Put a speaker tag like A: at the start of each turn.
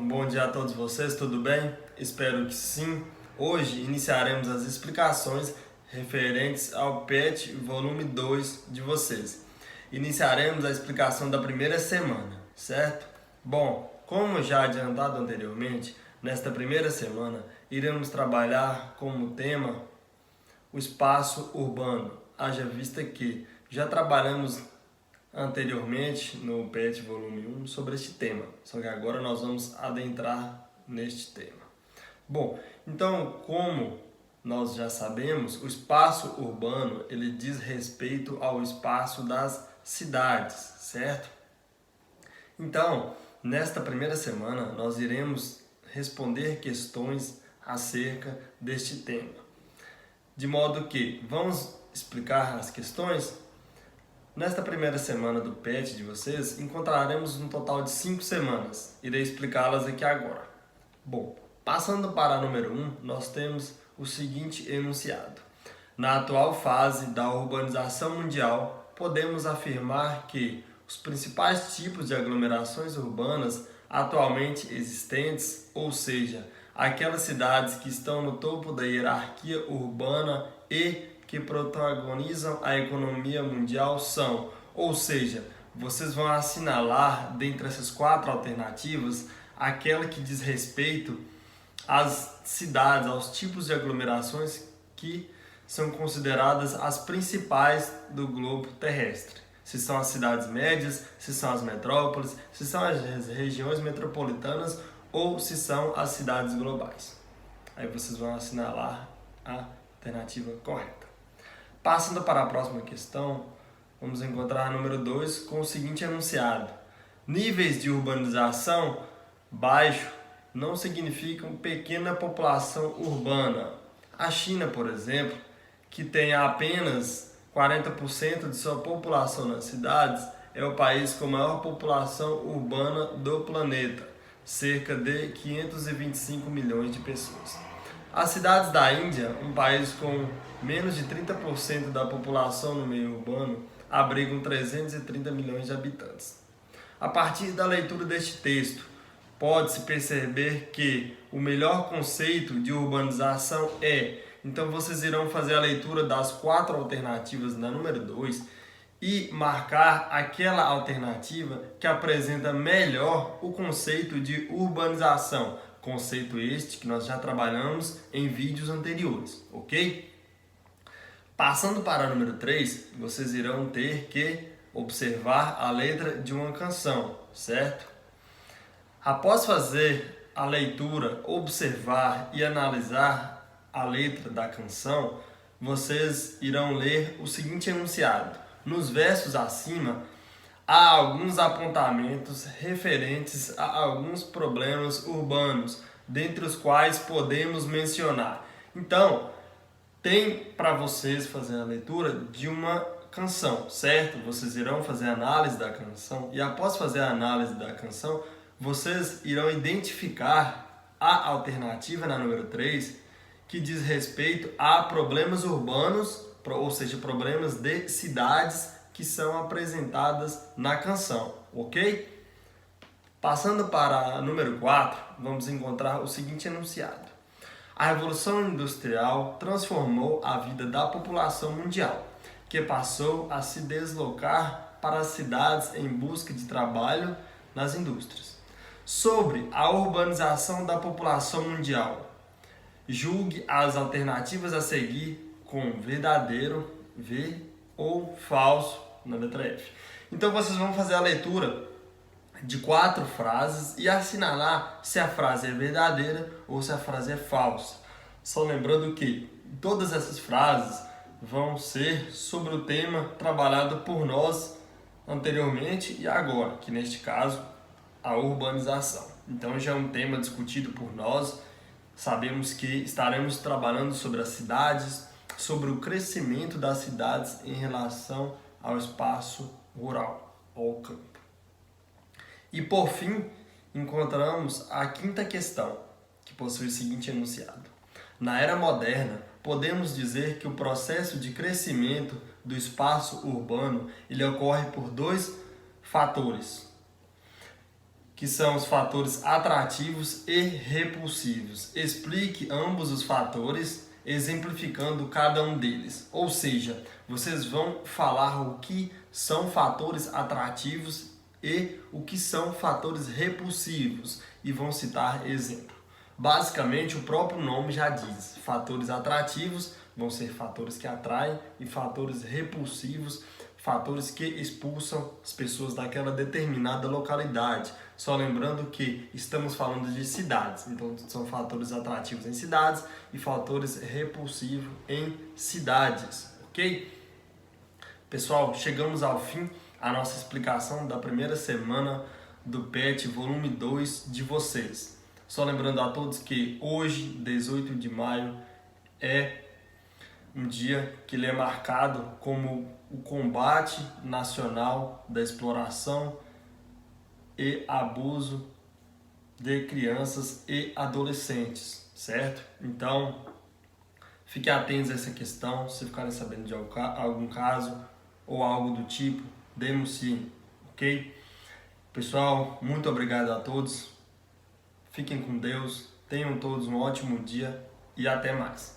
A: bom dia a todos vocês, tudo bem? Espero que sim. Hoje iniciaremos as explicações referentes ao PET volume 2 de vocês. Iniciaremos a explicação da primeira semana, certo? Bom, como já adiantado anteriormente, nesta primeira semana iremos trabalhar como tema o espaço urbano, haja vista que já trabalhamos anteriormente no PET volume 1 sobre este tema, só que agora nós vamos adentrar neste tema. Bom, então como nós já sabemos, o espaço urbano ele diz respeito ao espaço das cidades, certo? Então, nesta primeira semana nós iremos responder questões acerca deste tema, de modo que vamos explicar as questões. Nesta primeira semana do PET de vocês, encontraremos um total de 5 semanas. Irei explicá-las aqui agora. Bom, passando para a número 1, nós temos o seguinte enunciado. Na atual fase da urbanização mundial, podemos afirmar que os principais tipos de aglomerações urbanas atualmente existentes, ou seja, aquelas cidades que estão no topo da hierarquia urbana e que protagonizam a economia mundial são, ou seja, vocês vão assinalar dentre essas 4 alternativas aquela que diz respeito às cidades, aos tipos de aglomerações que são consideradas as principais do globo terrestre. Se são as cidades médias, se são as metrópoles, se são as regiões metropolitanas ou se são as cidades globais. Aí vocês vão assinalar a alternativa correta. Passando para a próxima questão, vamos encontrar a número 2 com o seguinte enunciado. Níveis de urbanização baixo não significam pequena população urbana. A China, por exemplo, que tem apenas 40% de sua população nas cidades, é o país com maior população urbana do planeta, cerca de 525 milhões de pessoas. As cidades da Índia, um país com menos de 30% da população no meio urbano, abrigam 330 milhões de habitantes. A partir da leitura deste texto, pode-se perceber que o melhor conceito de urbanização é, então vocês irão fazer a leitura das 4 alternativas na número 2 e marcar aquela alternativa que apresenta melhor o conceito de urbanização. Conceito este que nós já trabalhamos em vídeos anteriores, ok? Passando para o número 3, vocês irão ter que observar a letra de uma canção, certo? Após fazer a leitura, observar e analisar a letra da canção, vocês irão ler o seguinte enunciado. Nos versos acima, há alguns apontamentos referentes a alguns problemas urbanos, dentre os quais podemos mencionar. Então, tem para vocês fazer a leitura de uma canção, certo? Vocês irão fazer a análise da canção e após fazer a análise da canção, vocês irão identificar a alternativa na número 3, que diz respeito a problemas urbanos, ou seja, problemas de cidades que são apresentadas na canção, ok? Passando para a número 4, vamos encontrar o seguinte enunciado. A Revolução Industrial transformou a vida da população mundial, que passou a se deslocar para as cidades em busca de trabalho nas indústrias. Sobre a urbanização da população mundial, julgue as alternativas a seguir com verdadeiro, V, ou falso, na letra F. Então vocês vão fazer a leitura de 4 frases e assinalar se a frase é verdadeira ou se a frase é falsa. Só lembrando que todas essas frases vão ser sobre o tema trabalhado por nós anteriormente e agora, que neste caso a urbanização. Então já é um tema discutido por nós, sabemos que estaremos trabalhando sobre as cidades, sobre o crescimento das cidades em relação ao espaço rural, ao campo. E por fim, encontramos a 5ª questão, que possui o seguinte enunciado. Na era moderna, podemos dizer que o processo de crescimento do espaço urbano ele ocorre por 2 fatores. que são os fatores atrativos e repulsivos. Explique ambos os fatores, exemplificando cada um deles. Ou seja, vocês vão falar o que são fatores atrativos e o que são fatores repulsivos e vão citar exemplo. Basicamente, o próprio nome já diz, fatores atrativos vão ser fatores que atraem e fatores repulsivos, fatores que expulsam as pessoas daquela determinada localidade. Só lembrando que estamos falando de cidades, então são fatores atrativos em cidades e fatores repulsivos em cidades, ok? Pessoal, chegamos ao fim a nossa explicação da primeira semana do PET volume 2 de vocês. Só lembrando a todos que hoje, 18 de maio, é um dia que ele é marcado como o combate nacional da exploração e abuso de crianças e adolescentes, certo? Então, fiquem atentos a essa questão, se ficarem sabendo de algum caso ou algo do tipo, denunciem, ok? Pessoal, muito obrigado a todos, fiquem com Deus, tenham todos um ótimo dia e até mais.